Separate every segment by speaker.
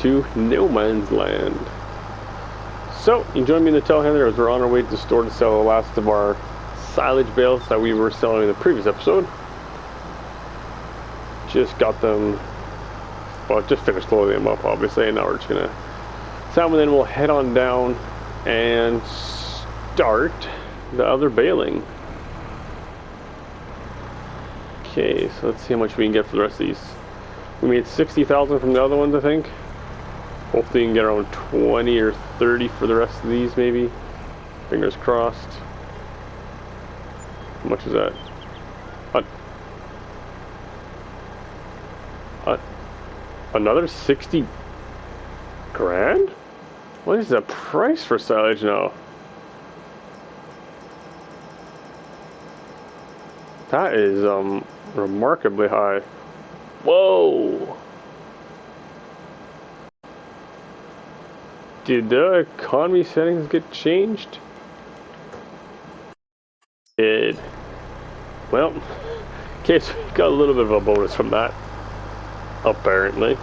Speaker 1: to No Man's Land. So, you join me in the telehandler as we're on our way to the store to sell the last of our silage bales that we were selling in the previous episode. Just got them, well, just finished loading them up obviously, and now we're just gonna sell them, and then we'll head on down and start the other baling. Okay, so let's see how much we can get for the rest of these. We made 60,000 from the other ones, I think. Hopefully you can get around 20 or 30 for the rest of these, maybe. Fingers crossed. How much is that? Another 60 grand? What is the price for silage now? That is remarkably high. Whoa! Did the economy settings get changed? Did. Well, okay, so we got a little bit of a bonus from that. Apparently.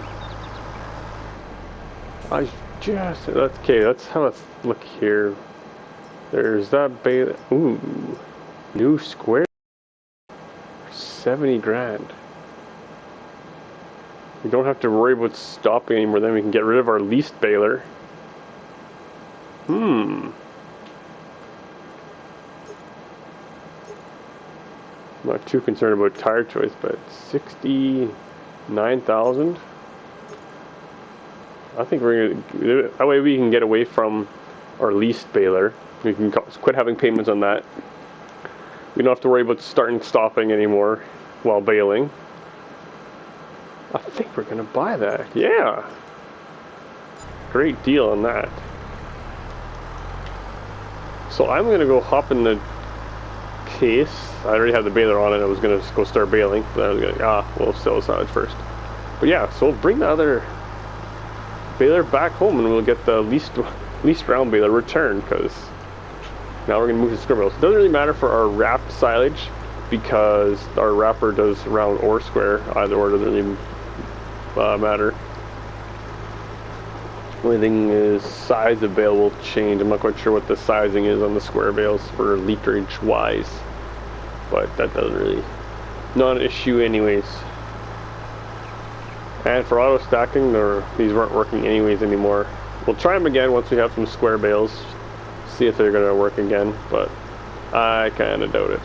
Speaker 1: That's okay, let's have a look here. There's that Baler. Ooh. New square. 70 grand. We don't have to worry about stopping anymore, then we can get rid of our leased baler. I'm not too concerned about tire choice, but 69,000. I think we're gonna, that way we can get away from our leased baler. We can quit having payments on that. We don't have to worry about starting and stopping anymore while baling. I think we're gonna buy that. Yeah. Great deal on that. So I'm gonna go hop in the case. I already have the baler on it. I was gonna go start baling, but I was gonna we'll sell the silage first. But yeah, so we'll bring the other baler back home, and we'll get the least round baler returned, because now we're gonna move to square bales. It doesn't really matter for our wrapped silage because our wrapper does round or square. Either or doesn't really matter. Only thing is size of bale will change. I'm not quite sure what the sizing is on the square bales for literage wise, but that doesn't really, not an issue anyways. And for auto stacking, these weren't working anyways anymore. We'll try them again once we have some square bales, see if they're gonna work again, but I kinda doubt it.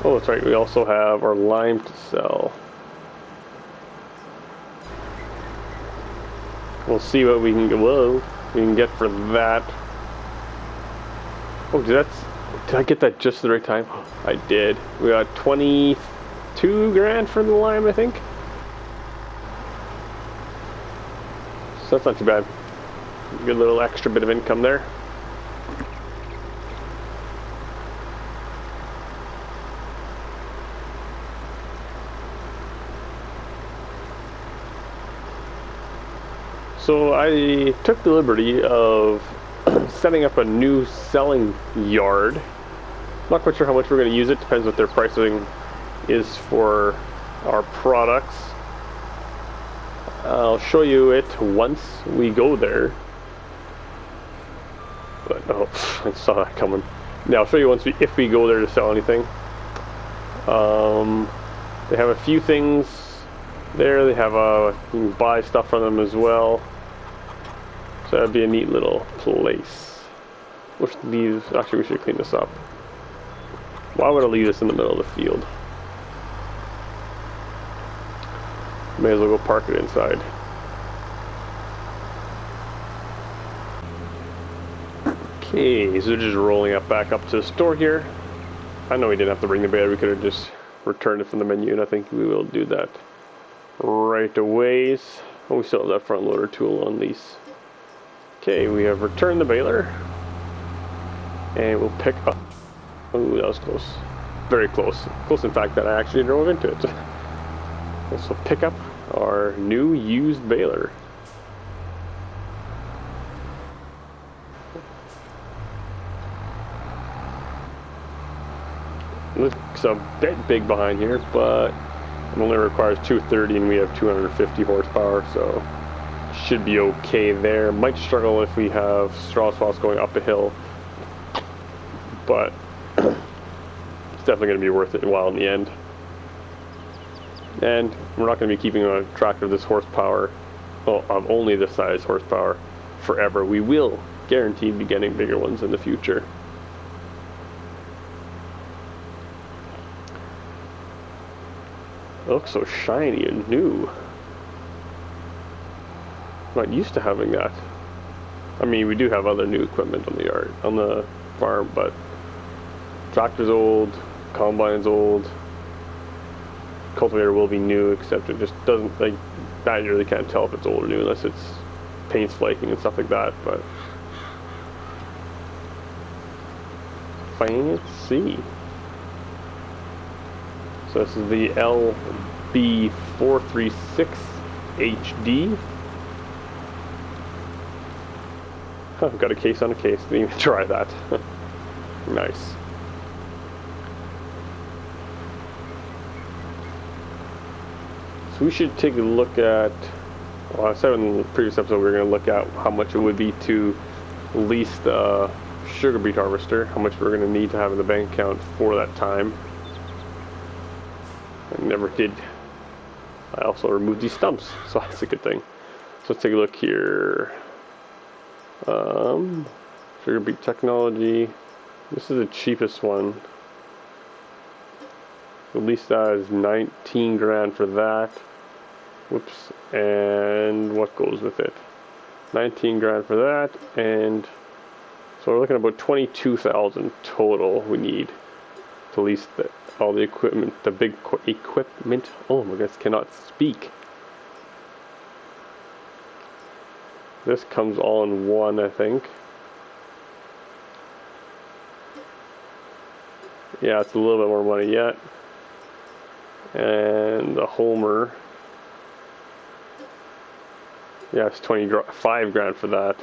Speaker 1: Oh, that's right, we also have our lime to sell. We'll see what we can get for that. Oh, did I get that just the right time? I did. We got 22 grand for the lime, I think. So that's not too bad. Good little extra bit of income there. So I took the liberty of setting up a new selling yard. Not quite sure how much we're going to use it. Depends what their pricing is for our products. I'll show you it once we go there. But oh, I saw that coming. Now I'll show you if we go there to sell anything. They have a few things there. They have you can buy stuff from them as well. So that'd be a neat little place. Actually, we should clean this up. Why would I leave this in the middle of the field? May as well go park it inside. Okay, so just rolling up back up to the store here. I know we didn't have to bring the baler. We could have just returned it from the menu, and I think we will do that right away. Oh, we still have that front loader tool on lease. Okay, we have returned the baler, and we'll pick up. Oh, that was close. Very close. Close, in fact, that I actually drove into it. So pick up our new used baler. Looks looks a bit big behind here, but it only requires 230 and we have 250 horsepower, so should be okay there. Might struggle if we have straw swaths going up a hill, but it's definitely going to be worth it while in the end. And we're not going to be keeping a tractor of this horsepower, well, of only this size horsepower, forever. We will guaranteed be getting bigger ones in the future. It looks so shiny and new. I'm not used to having that. I mean, we do have other new equipment on the yard, on the farm, but tractor's old, combine's old, cultivator will be new, except it just doesn't, like, that you really can't tell if it's old or new unless it's paint's flaking and stuff like that, but fancy. So this is the LB436 HD. Huh, got a case on a case. Didn't even try that. Nice. So we should take a look at, well, I said in the previous episode we were going to look at how much it would be to lease the sugar beet harvester, how much we're going to need to have in the bank account for that time. I never did. I also removed these stumps, so that's a good thing. So let's take a look here. Sugar beet technology. This is the cheapest one. At least that is 19 grand for that. Whoops. And what goes with it? 19 grand for that, and so we're looking at about 22,000 total we need to lease all the equipment, the big equipment. Oh my goodness, cannot speak. This comes all in one, I think. Yeah, it's a little bit more money yet. And the Homer. Yeah, it's 25 grand for that.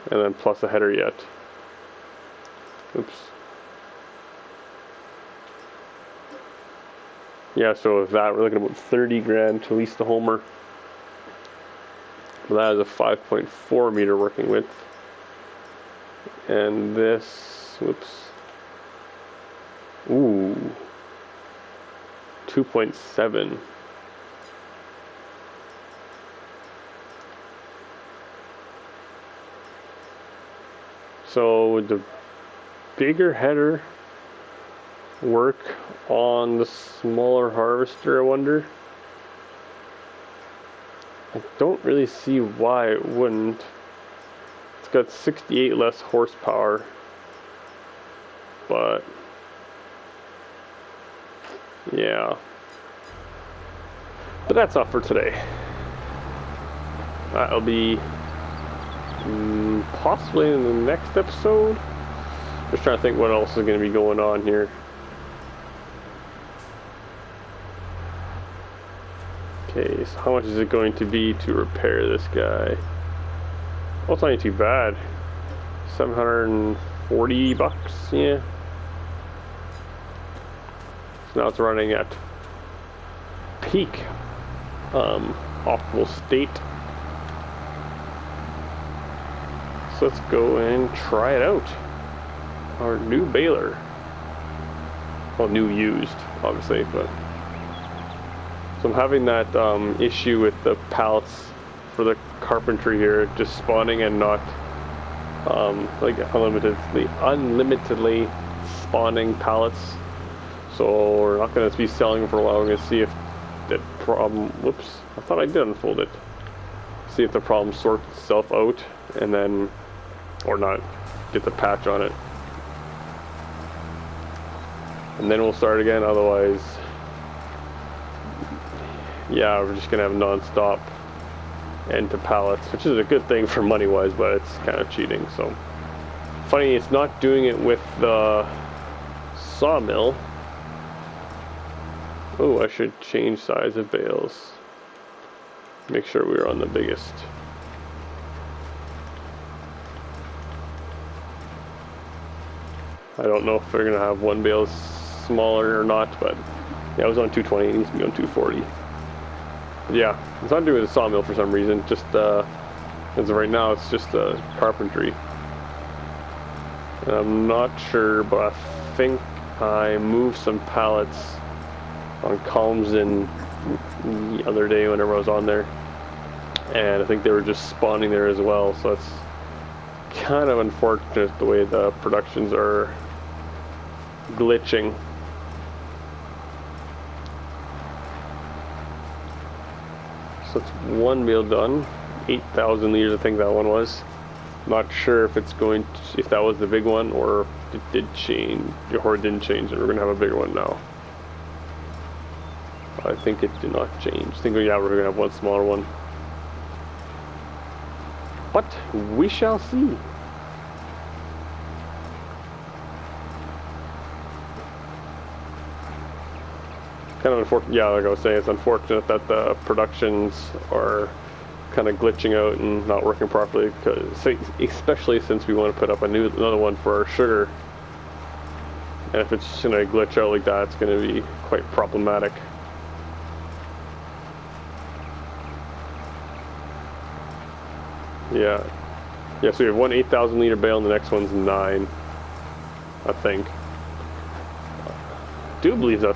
Speaker 1: And then plus a header yet. Oops. Yeah, so with that, we're looking at about 30 grand to lease the Homer. That is a 5.4 meter working width. And this, whoops. Ooh. 2.7. So would the bigger header work on the smaller harvester, I wonder? I don't really see why it wouldn't. It's got 68 less horsepower, but yeah. But that's all for today. That'll be possibly in the next episode. Just trying to think what else is going to be going on here. Okay, so how much is it going to be to repair this guy? Well, it's not too bad. 740 bucks, yeah. So now it's running at peak optimal state. So let's go and try it out. Our new baler. Well, new used, obviously, but so I'm having that issue with the pallets for the carpentry here, just spawning and not like unlimitedly spawning pallets. So we're not going to be selling them for a while. We're going to see if that problem. Whoops! I thought I did unfold it. See if the problem sorts itself out, and then, or not, get the patch on it, and then we'll start again. Otherwise, yeah, we're just gonna have non-stop end to pallets, which is a good thing for money wise, but it's kind of cheating. So funny, it's not doing it with the sawmill. Oh, I should change size of bales. Make sure we're on the biggest. I don't know if we're gonna have one bale smaller or not, but yeah, it was on 220. It needs to be on 240. But yeah, it's not doing the sawmill for some reason. Just as of right now, it's just carpentry. And I'm not sure, but I think I moved some pallets on columns in the other day whenever I was on there, and I think they were just spawning there as well. So it's kind of unfortunate the way the productions are glitching. So it's one bale done, 8,000 liters I think that one was. Not sure if it's going to, if that was the big one or if it did change, or it didn't change and we're going to have a bigger one now. I think it did not change. I think, yeah, we're going to have one smaller one. But we shall see. Kind of unfortunate, yeah, like I was saying, it's unfortunate that the productions are kind of glitching out and not working properly, because especially since we want to put up another one for our sugar, and if it's going to glitch out like that, it's going to be quite problematic. Yeah, so we have one 8,000 liter bale and the next one's 9, I think. I do believe I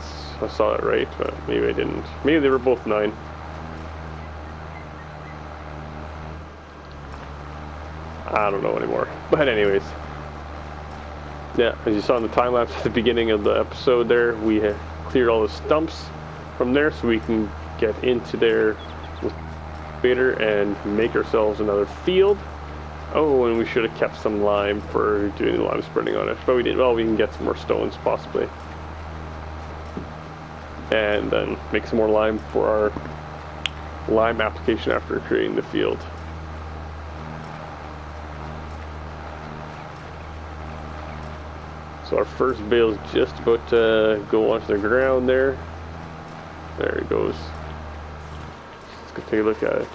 Speaker 1: saw it right, but maybe I didn't. Maybe they were both 9. I don't know anymore. But anyways, yeah, as you saw in the time lapse at the beginning of the episode there, we have cleared all the stumps from there so we can get into there with Baler and make ourselves another field. Oh, and we should have kept some lime for doing the lime spreading on it, but we didn't. Well, we can get some more stones possibly, and then make some more lime for our lime application after creating the field. So our first bale is just about to go onto the ground there. There it goes. Let's go take a look at it.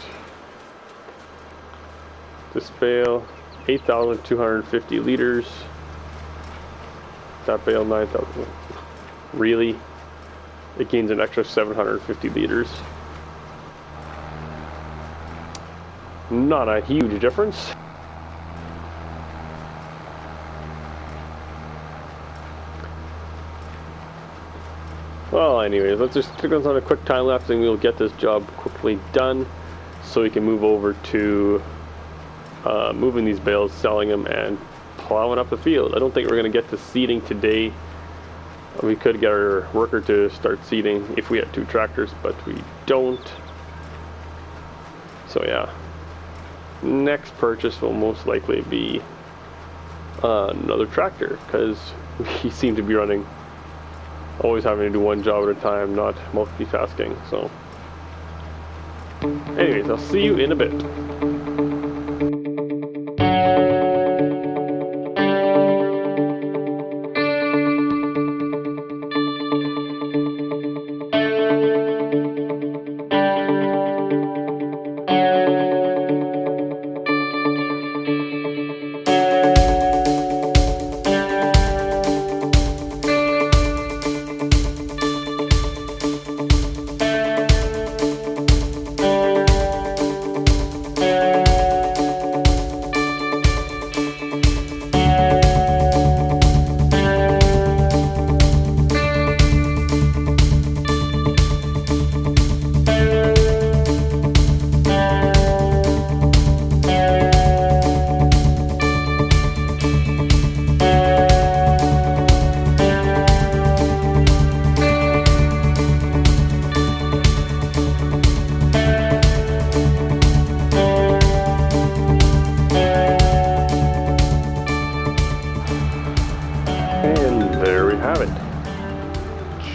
Speaker 1: This bale, 8,250 liters. That bale, 9,000. Really? It gains an extra 750 liters. Not a huge difference. Well, anyways, let's just click on a quick time lapse and we'll get this job quickly done so we can move over to moving these bales, selling them, and plowing up the field. I don't think we're going to get to seeding today. We could get our worker to start seeding if we had 2 tractors, but we don't. So yeah, next purchase will most likely be another tractor, because we seem to be running, always having to do one job at a time, not multitasking. So anyways, I'll see you in a bit.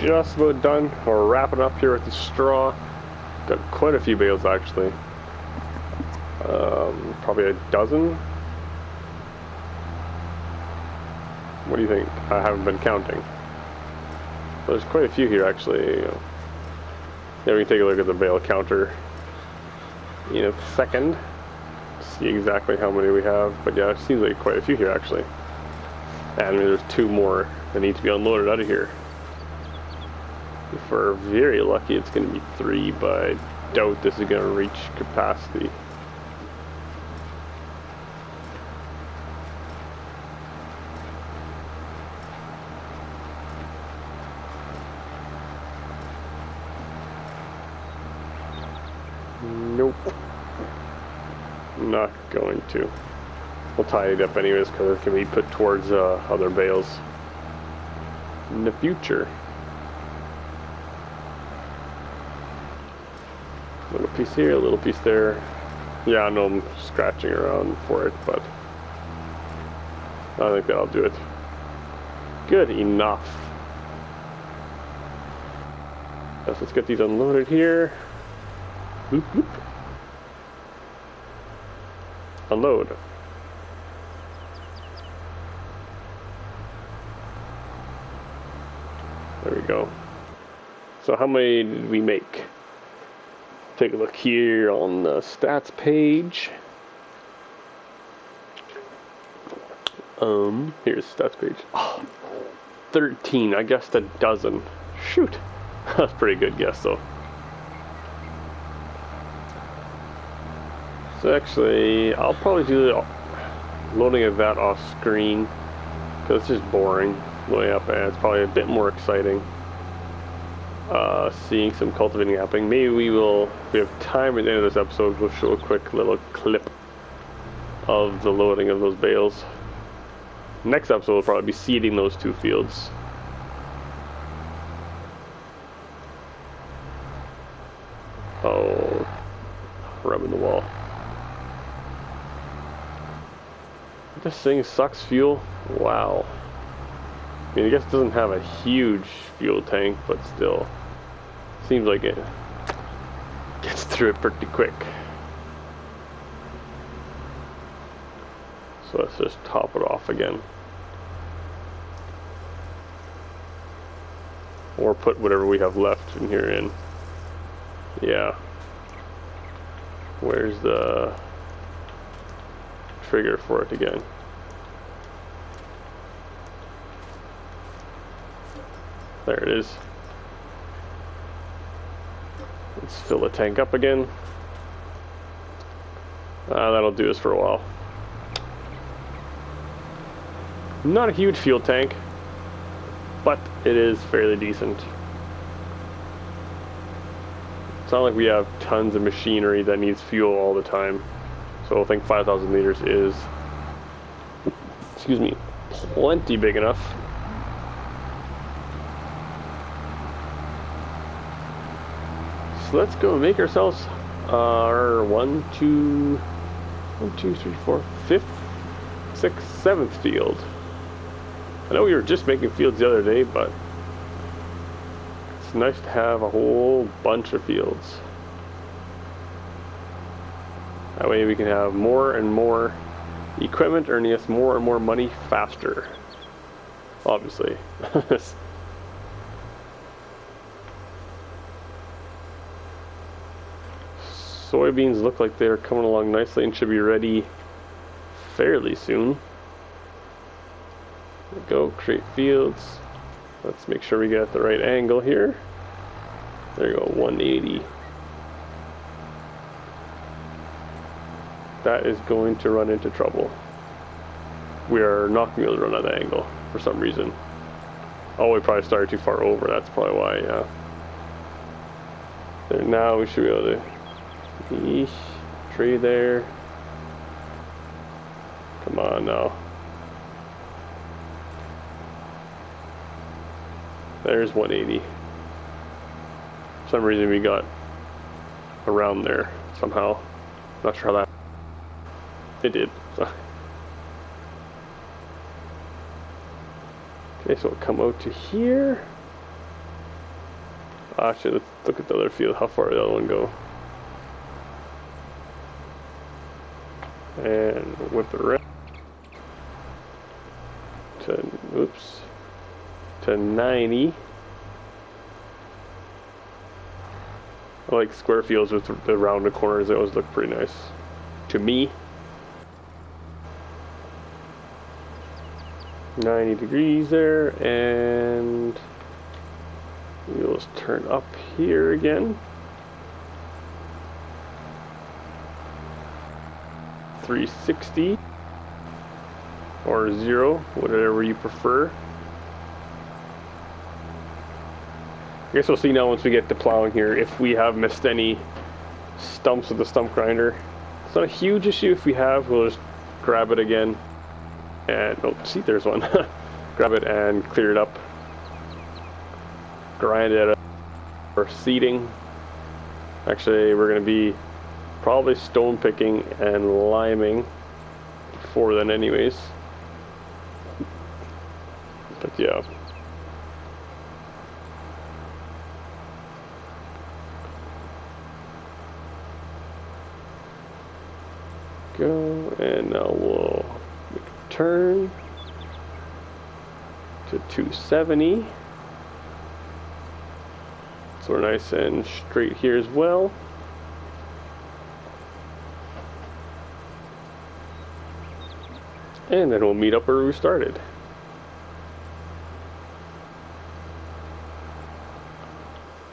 Speaker 1: Just about done. We're wrapping up here with the straw. Got quite a few bales actually. Probably a dozen. What do you think? I haven't been counting. There's quite a few here actually. Yeah, we can take a look at the bale counter in a second. See exactly how many we have. But yeah, it seems like quite a few here actually. And there's 2 more that need to be unloaded out of here. If we're very lucky, it's going to be 3, but I doubt this is going to reach capacity. Nope. Not going to. We'll tie it up anyways because it can be put towards other bales in the future. A little piece here, a little piece there. Yeah, I know I'm scratching around for it, but I think that'll do it. Good enough. Let's get these unloaded here. Boop, boop. Unload. There we go. So how many did we make? Take a look here on the stats page. Here's the stats page. Oh, 13. I guessed a dozen. Shoot. That's a pretty good guess though. So actually, I'll probably do the loading of that off screen because it's just boring loading up, and it's probably a bit more exciting seeing some cultivating happening. Maybe if we have time at the end of this episode, we'll show a quick little clip of the loading of those bales. Next episode will probably be seeding those 2 fields. Oh, rubbing the wall. This thing sucks fuel. Wow. I mean, I guess it doesn't have a huge fuel tank, but still. Seems like it gets through it pretty quick. So let's just top it off again. Or put whatever we have left in here in. Yeah. Where's the trigger for it again? There it is. Let's fill the tank up again. That'll do us for a while. Not a huge fuel tank, but it is fairly decent. It's not like we have tons of machinery that needs fuel all the time. So I think 5,000 liters is, excuse me, plenty big enough. So let's go make ourselves our 5th, 6th, 7th field. I know we were just making fields the other day, but it's nice to have a whole bunch of fields. That way we can have more and more equipment earning us more and more money faster. Obviously. Soybeans look like they're coming along nicely and should be ready fairly soon. There we go, create fields. Let's make sure we get the right angle here. There you go, 180. That is going to run into trouble. We are not going to be able to run at that angle for some reason. Oh, we probably started too far over. That's probably why, yeah. There, now we should be able to... Eesh, tree there. Come on now. There's 180. For some reason we got around there somehow. Not sure how that... It did. So. Okay, so we'll come out to here. Actually, let's look at the other field. How far did the other one go? And whip it around to, oops, to 90. I like square fields with the rounded corners. They always look pretty nice to me. 90 degrees there, and We'll just turn up here again. 360 or 0, whatever you prefer. I guess we'll see now once we get to plowing here if we have missed any stumps with the stump grinder. It's not a huge issue. If we have, we'll just grab it again and, oh, see, there's one. Grab it and clear it up. Grind it for seeding. Actually, we're going to be probably stone picking and liming before then anyways. But yeah. Go, and now we'll make a turn to 270. So we're nice and straight here as well. And then we'll meet up where we started.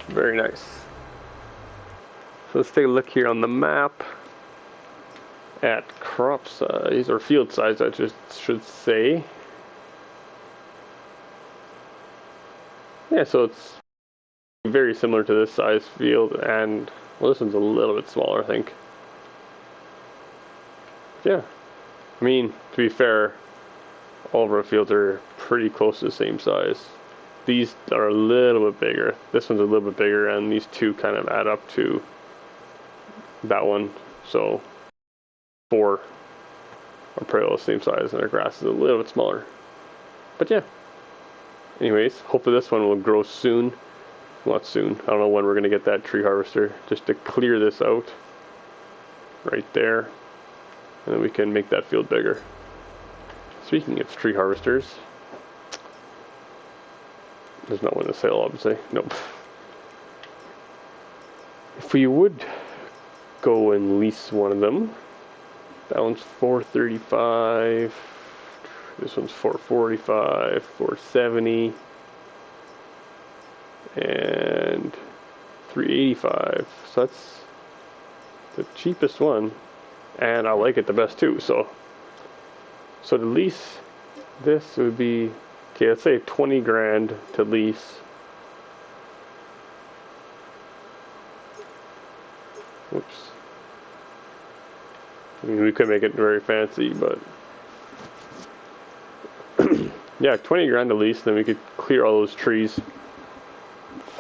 Speaker 1: Very nice. So let's take a look here on the map at crop size, or field size I just should say. Yeah, so it's very similar to this size field, and well, this one's a little bit smaller, I think. Yeah, I mean, to be fair, all of our fields are pretty close to the same size. These are a little bit bigger. This one's a little bit bigger, and these two kind of add up to that one. So 4 are pretty all the same size, and our grass is a little bit smaller. But yeah. Anyways, hopefully this one will grow soon. Not soon. I don't know when we're going to get that tree harvester, just to clear this out. Right there. And then we can make that field bigger. Speaking of tree harvesters, there's not one to sale, obviously. Nope. If we would go and lease one of them, that one's $435. This one's $445, $470, and $385. So that's the cheapest one, and I like it the best too. So to lease this would be, okay, let's say 20 grand to lease. Whoops. I mean, we could make it very fancy, but yeah, 20 grand to lease, then we could clear all those trees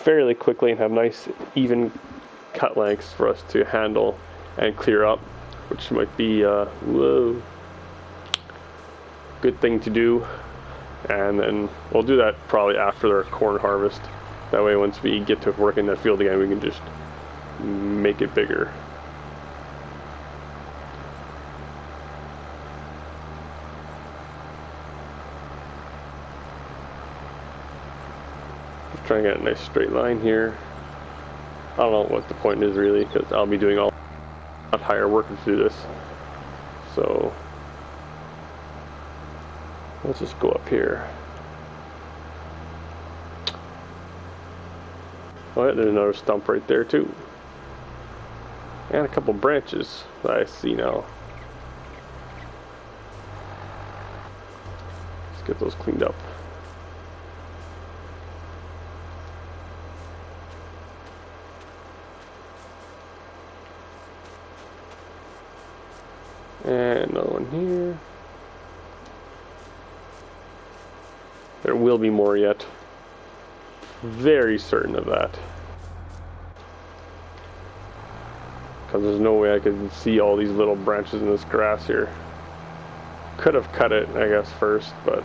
Speaker 1: fairly quickly and have nice even cut lengths for us to handle and clear up, which might be whoa, good thing to do. And then we'll do that probably after our corn harvest. That way once we get to work in that field again, we can just make it bigger. Just trying to get a nice straight line here. I don't know what the point is really, because I'll be doing all lot higher workers do this. So let's just go up here. Oh yeah, there's another stump right there too. And a couple branches that I see now. Let's get those cleaned up. And another one here. There will be more yet. Very certain of that. Because there's no way I could see all these little branches in this grass here. Could have cut it, I guess, first, but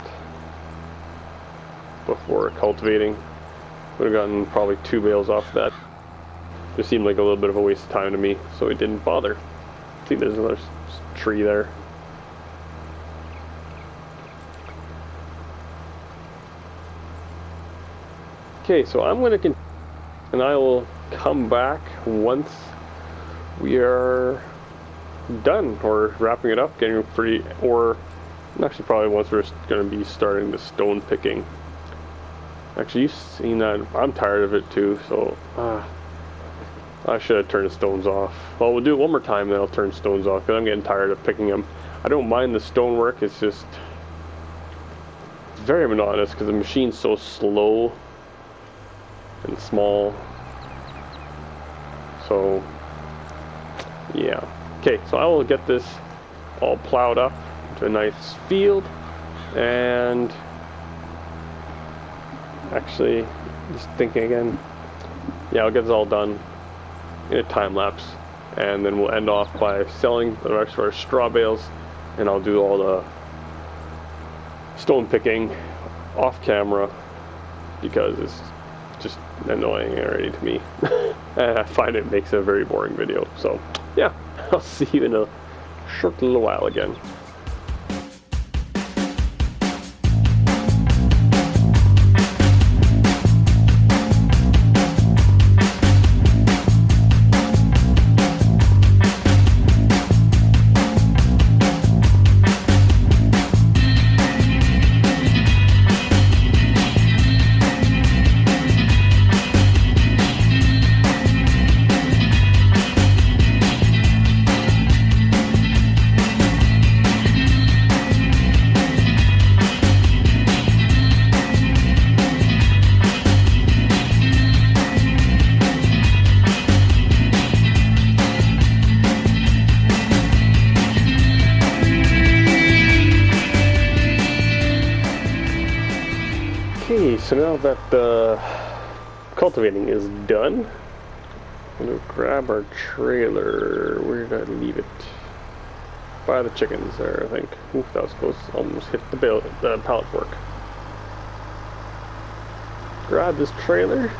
Speaker 1: before cultivating. Would have gotten probably 2 bales off that. It seemed like a little bit of a waste of time to me, so we didn't bother. See, there's another tree there. Okay, so I'm going to and I will come back once we are done, or wrapping it up, getting pretty, or actually probably once we're going to be starting the stone picking. Actually, you've seen that. I'm tired of it too, so I should have turned the stones off. Well, we'll do it one more time, then I'll turn stones off, because I'm getting tired of picking them. I don't mind the stonework, it's just very monotonous, because the machine's so slow and small. So, yeah. Okay, so I will get this all plowed up into a nice field, and actually, just thinking again, yeah, I'll get this all done in a time lapse, and then we'll end off by selling the rest of our straw bales, and I'll do all the stone picking off camera because it's just annoying already to me. And I find it makes a very boring video. So yeah, I'll see you in a short little while again. Okay, so now that the cultivating is done, I'm going to grab our trailer. Where did I leave it? By the chickens there, I think. Oof, that was close. Almost hit the pallet fork. Grab this trailer,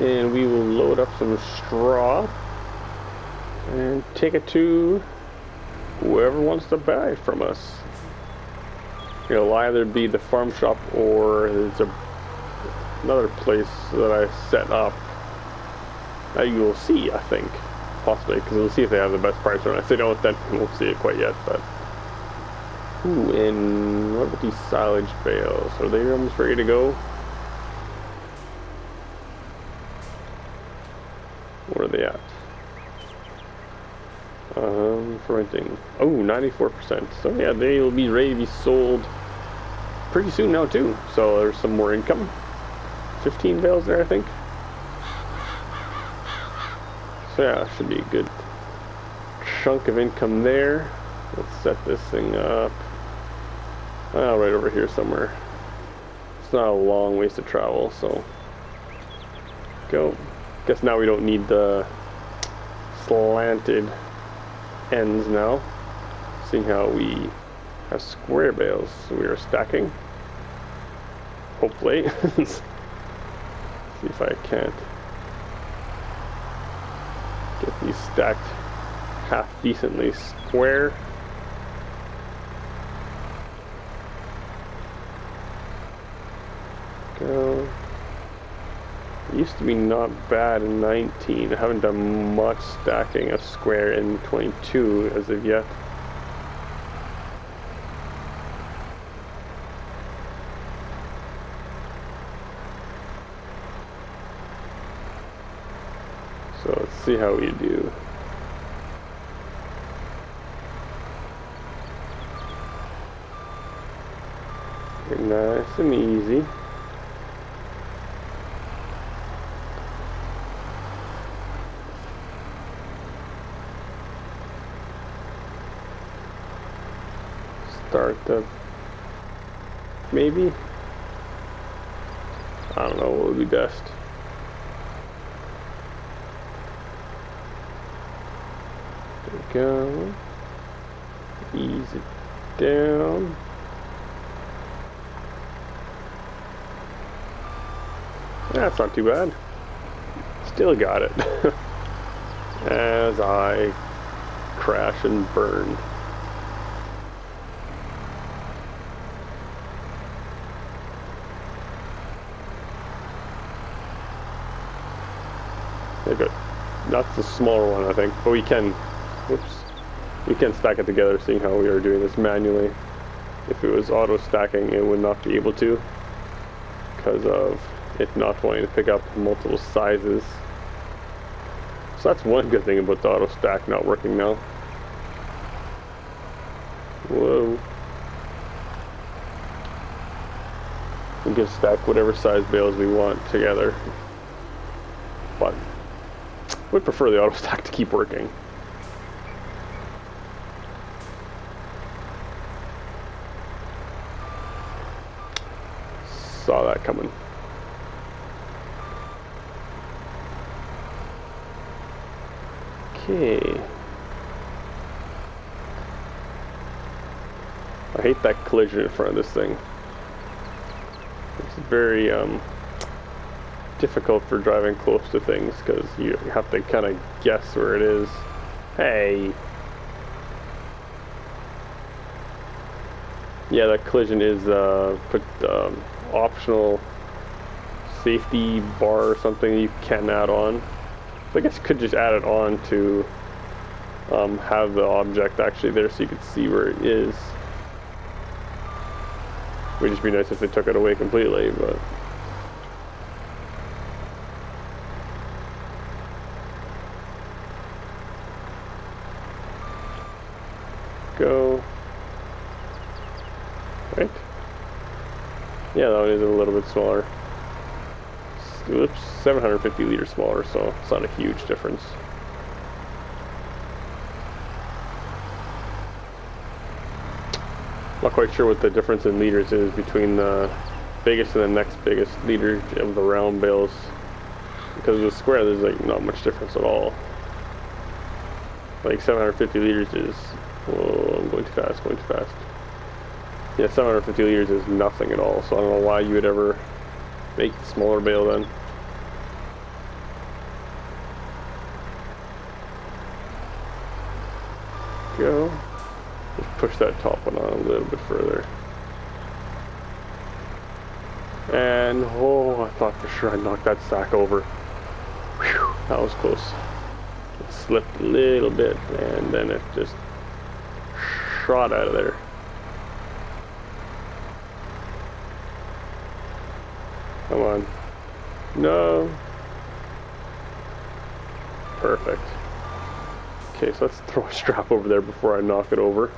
Speaker 1: and we will load up some straw and take it to whoever wants to buy it from us. It'll either be the farm shop or there's another place that I set up that you will see, I think, possibly, because we'll see if they have the best price or not. If they don't, then we won't see it quite yet. But ooh, and what about these silage bales? Are they almost ready to go? Where are they at? Fermenting. Oh, 94%. So yeah, they will be ready to be sold pretty soon now too. So there's some more income. 15 bales there, I think. So yeah, should be a good chunk of income there. Let's set this thing up. Right over here somewhere. It's not a long ways to travel, so go. Guess now we don't need the slanted ends now, seeing how we have square bales, so we are stacking, hopefully. See if I can't get these stacked half decently square. Go. It used to be not bad in 19. I haven't done much stacking of square in 22 as of yet. So let's see how we do. Nice and easy. Start the maybe. I don't know what would be best. There we go. Ease it down. That's not too bad. Still got it. As I crash and burn. There you go. That's the smaller one, I think, but we can, whoops, we can stack it together, seeing how we are doing this manually. If it was auto stacking, it would not be able to, because of it not wanting to pick up multiple sizes. So that's one good thing about the auto stack not working now. Whoa. We can stack whatever size bales we want together. But we'd prefer the auto stack to keep working. Saw that coming. Okay. I hate that collision in front of this thing. It's very difficult for driving close to things because you have to kind of guess where it is. Hey! Yeah, that collision is put optional safety bar or something you can add on. So I guess you could just add it on to have the object actually there so you could see where it is. Would just be nice if they took it away completely, but go right. Yeah, that one is a little bit smaller. Oops, 750 liters smaller, so it's not a huge difference. Not quite sure what the difference in liters is between the biggest and the next biggest liter of the round bales. Because with square, there's like not much difference at all. Like 750 liters is, whoa, I'm going too fast, going too fast. Yeah, 750 liters is nothing at all, so I don't know why you would ever make the smaller bale then. Go. Just push that top one on a little bit further. And, oh, I thought for sure I knocked that sack over. Whew, that was close. It slipped a little bit, and then it just shot out of there. Come on. No. Perfect. Okay, so let's throw a strap over there before I knock it over.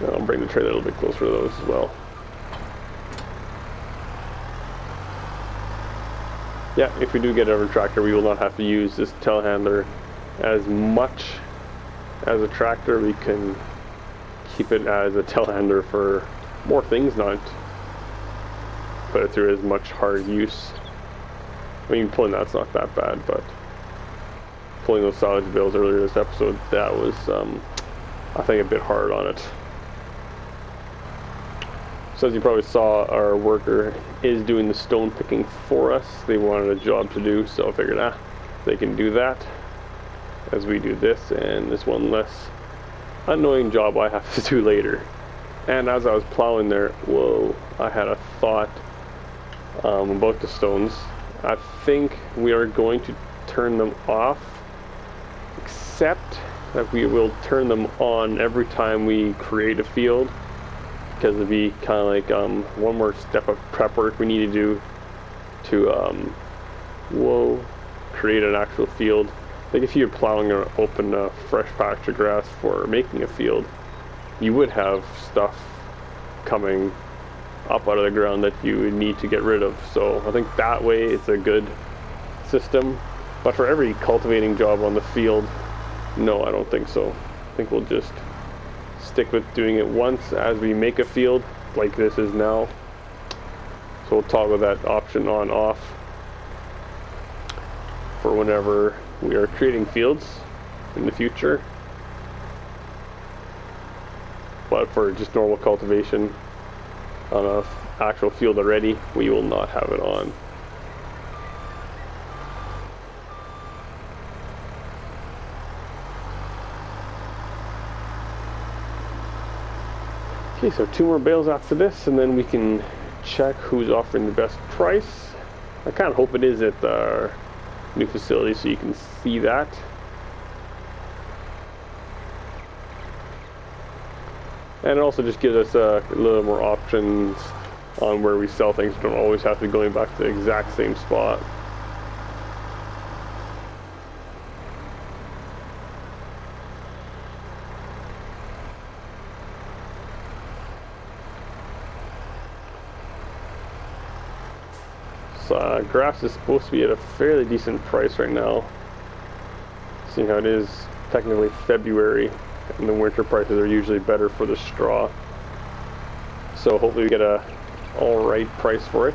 Speaker 1: And I'll bring the trailer a little bit closer to those as well. Yeah, if we do get a tractor, we will not have to use this telehandler as much as a tractor. We can keep it as a telehandler for more things, not put it through as much hard use. I mean, pulling that's not that bad, but pulling those silage bales earlier this episode, that was, I think, a bit hard on it. So as you probably saw, our worker is doing the stone picking for us. They wanted a job to do, so I figured, they can do that as we do this, and this one less annoying job I have to do later. And as I was plowing there, whoa, I had a thought about the stones. I think we are going to turn them off, except that we will turn them on every time we create a field, because it'd be kind of like one more step of prep work we need to do to create an actual field. Like if you're plowing or open a fresh patch of grass for making a field, you would have stuff coming up out of the ground that you would need to get rid of. So I think that way it's a good system. But for every cultivating job on the field, no, I don't think so. I think we'll just stick with doing it once as we make a field, like this is now. So we'll toggle that option on off for whenever we are creating fields in the future. But for just normal cultivation on a actual field already, we will not have it on. Okay, so 2 more bales after this, and then we can check who's offering the best price. I kind of hope it is at our new facility so you can see that. And it also just gives us a little more options on where we sell things. We don't always have to be going back to the exact same spot. So grass is supposed to be at a fairly decent price right now. Seeing how it is technically February, and the winter prices are usually better for the straw. So hopefully we get a alright price for it.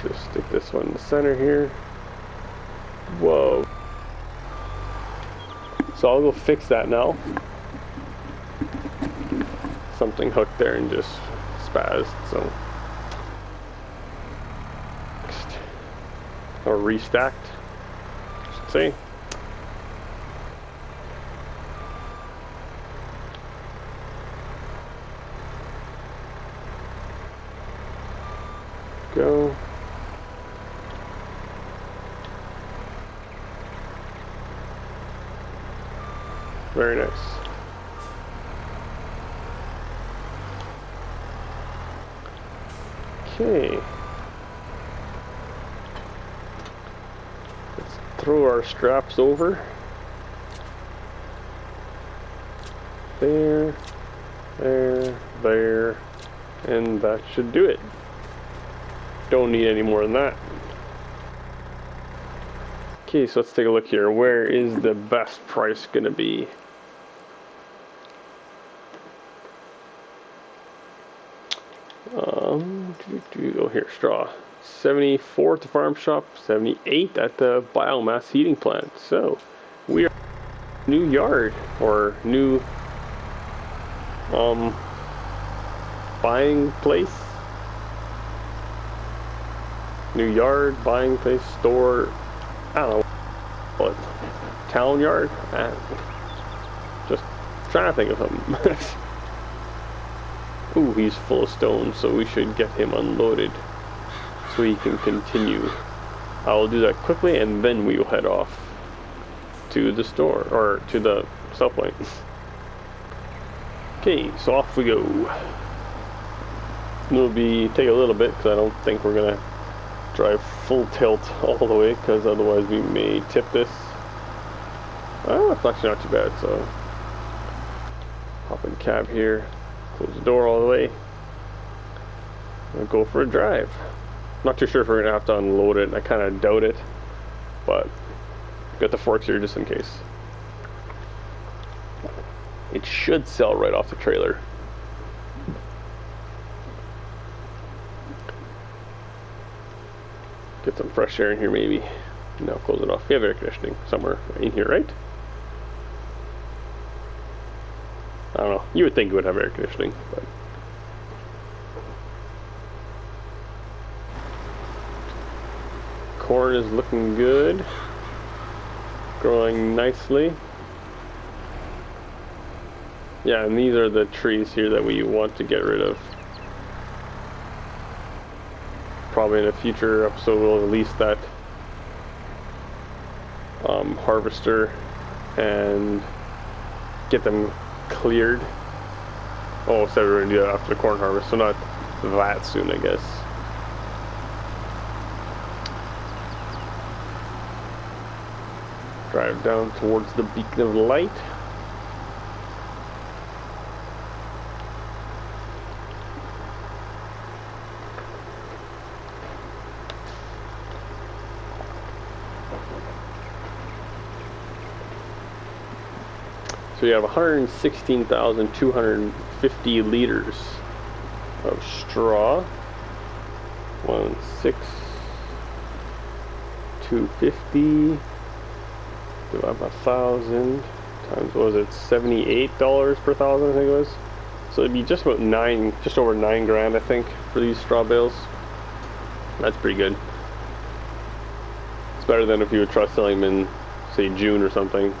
Speaker 1: Just stick this one in the center here. Whoa. So I'll go fix that now. Something hooked there and just spazzed, so. Next. Or restacked, I should say. Go. Very nice. Okay. Let's throw our straps over. There, there, there, and that should do it. Don't need any more than that. Okay, so let's take a look here. Where is the best price gonna be? Oh, here, straw. 74 at the farm shop, 78 at the biomass heating plant. So, we are new yard, or new buying place. New yard, buying place, store, I don't know what, town yard? Just trying to think of something. Ooh, he's full of stones, so we should get him unloaded so he can continue. I will do that quickly and then we will head off to the store, or to the sell point. Okay, so off we go. It'll take a little bit because I don't think we're gonna drive full tilt all the way, because otherwise we may tip this. Oh, it's actually not too bad, so hop in cab here, close the door all the way, and go for a drive. Not too sure if we're gonna have to unload it. I kind of doubt it, but got the forks here just in case. It should sell right off the trailer. Get some fresh air in here maybe. Now close it off. We have air conditioning somewhere in here, right? I don't know. You would think it would have air conditioning, but corn is looking good. Growing nicely. Yeah, and these are the trees here that we want to get rid of. Probably in a future episode we'll release that harvester and get them cleared. Oh, so we're gonna do that after the corn harvest, so not that soon, I guess. Drive down towards the beacon of light. So we have 116,250 liters of straw. 1,6,250 divided by 1,000 times, what was it, $78 per thousand, I think it was. So it'd be just about just over 9 grand, I think, for these straw bales. That's pretty good. It's better than if you would try selling them in, say, June or something.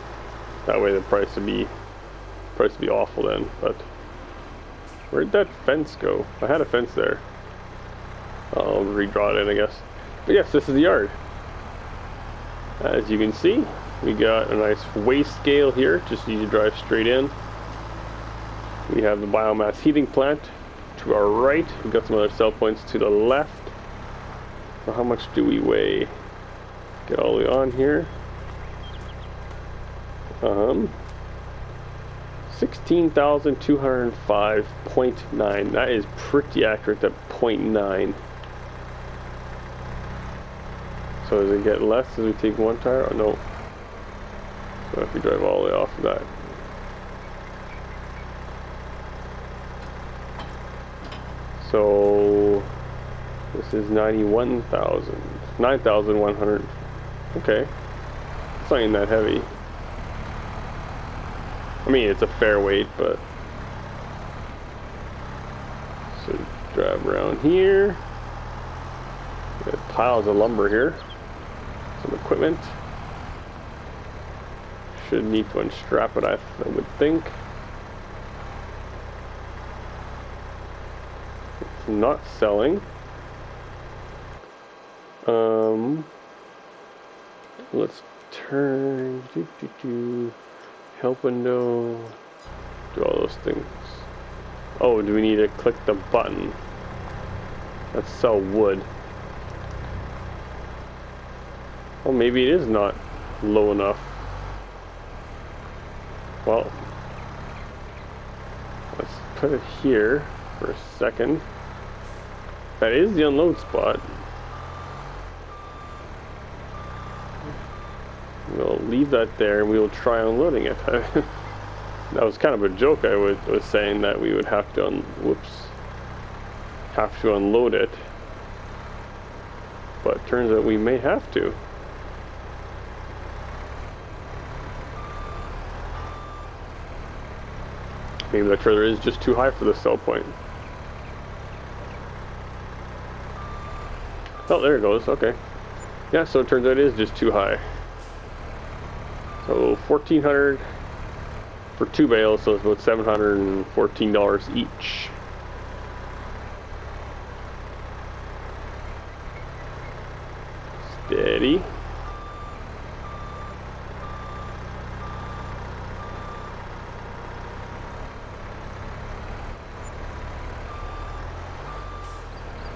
Speaker 1: That way the price would be awful then. But where'd that fence go? I had a fence there. I'll redraw it in, I guess. But yes, this is the yard. As you can see, We got a nice weigh scale here, just easy to drive straight in. We have the biomass heating plant to our right. We've got some other sell points to the left. So how much do we weigh? Get all the way on here. 16,205.9. That is pretty accurate at 0.9. So does it get less as we take one tire? Oh, no. So if we drive all the way off of that. So this is 9,100. Okay. It's not even that heavy. I mean, it's a fair weight, but... So drive around here. Got piles of lumber here. Some equipment. Should need to unstrap it, I would think. It's not selling. Let's turn. Help window. Do all those things. Oh, do we need to click the button? Let's sell wood. Well, maybe it is not low enough. Well, let's put it here for a second. That is the unload spot. We'll leave that there and we will try unloading it. That was kind of a joke. I was saying that we would have to unload it. But it turns out we may have to. Maybe that trailer is just too high for the sell point. Oh, there it goes. Okay. Yeah, so it turns out it is just too high. So $1,400 for 2 bales, so it's about $714 each. Steady.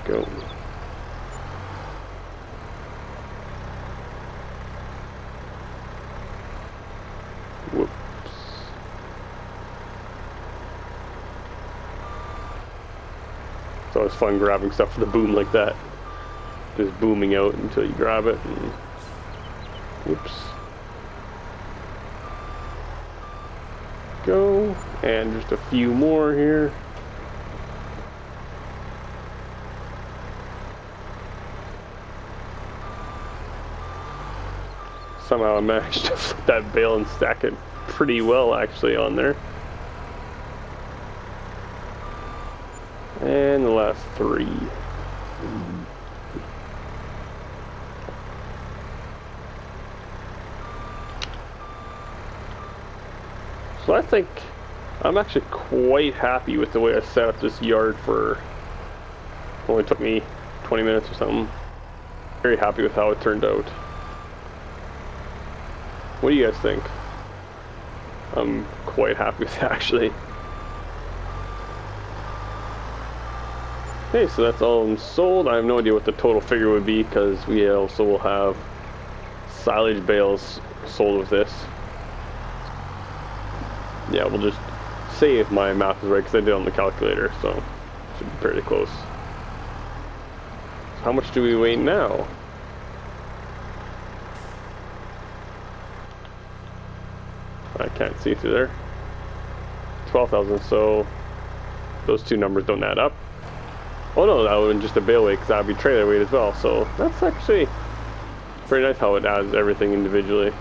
Speaker 1: Go. Whoops. It's always fun grabbing stuff with the boom like that. Just booming out until you grab it. And whoops. Go. And just a few more here. Somehow I managed to flip that bale and stack it pretty well actually on there. And the last 3. So I think I'm actually quite happy with the way I set up this yard for, only took me 20 minutes or something. Very happy with how it turned out. What do you guys think? I'm quite happy with it actually. Okay, so that's all sold. I have no idea what the total figure would be because we also will have silage bales sold with this. Yeah, we'll just say if my math is right because I did it on the calculator, so it should be pretty close. So how much do we weigh now? I can't see through there. 12,000, so those two numbers don't add up. Oh no, that would have been just a bale weight because that would be trailer weight as well, so that's actually pretty nice how it adds everything individually.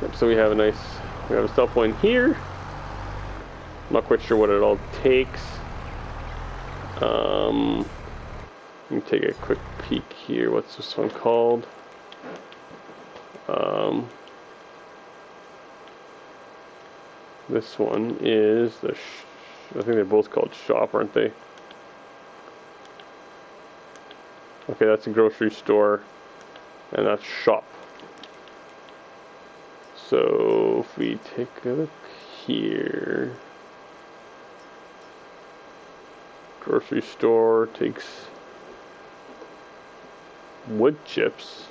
Speaker 1: Yep, so we have a sell point here. I'm not quite sure what it all takes. Let me take a quick peek here. What's this one called? This one is the, I think they're both called shop, aren't they? Okay, that's a grocery store, and that's shop. So if we take a look here, grocery store takes wood chips.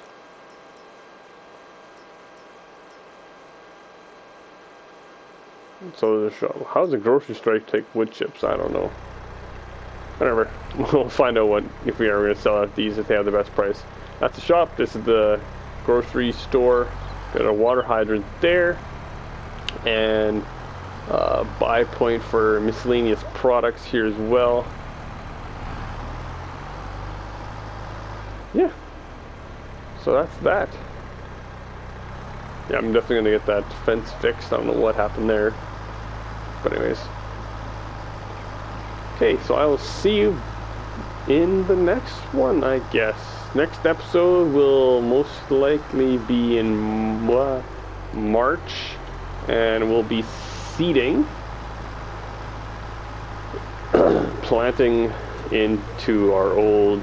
Speaker 1: So how does a grocery store take wood chips? I don't know. Whatever. We'll find out what if we are going to sell out these if they have the best price. That's the shop. This is the grocery store. Got a water hydrant there, and buy point for miscellaneous products here as well. Yeah. So that's that. Yeah, I'm definitely gonna get that fence fixed. I don't know what happened there. But anyways. Okay, so I will see you in the next one, I guess. Next episode will most likely be in March, and we'll be seeding, planting into our old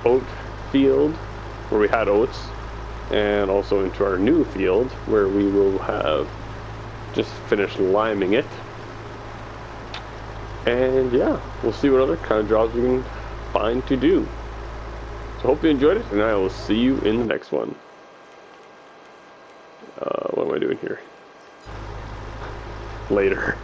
Speaker 1: oat field where we had oats, and also into our new field where we will have just finished liming it. And yeah, we'll see what other kind of jobs we can find to do. So hope you enjoyed it, and I will see you in the next one. What am I doing here? Later.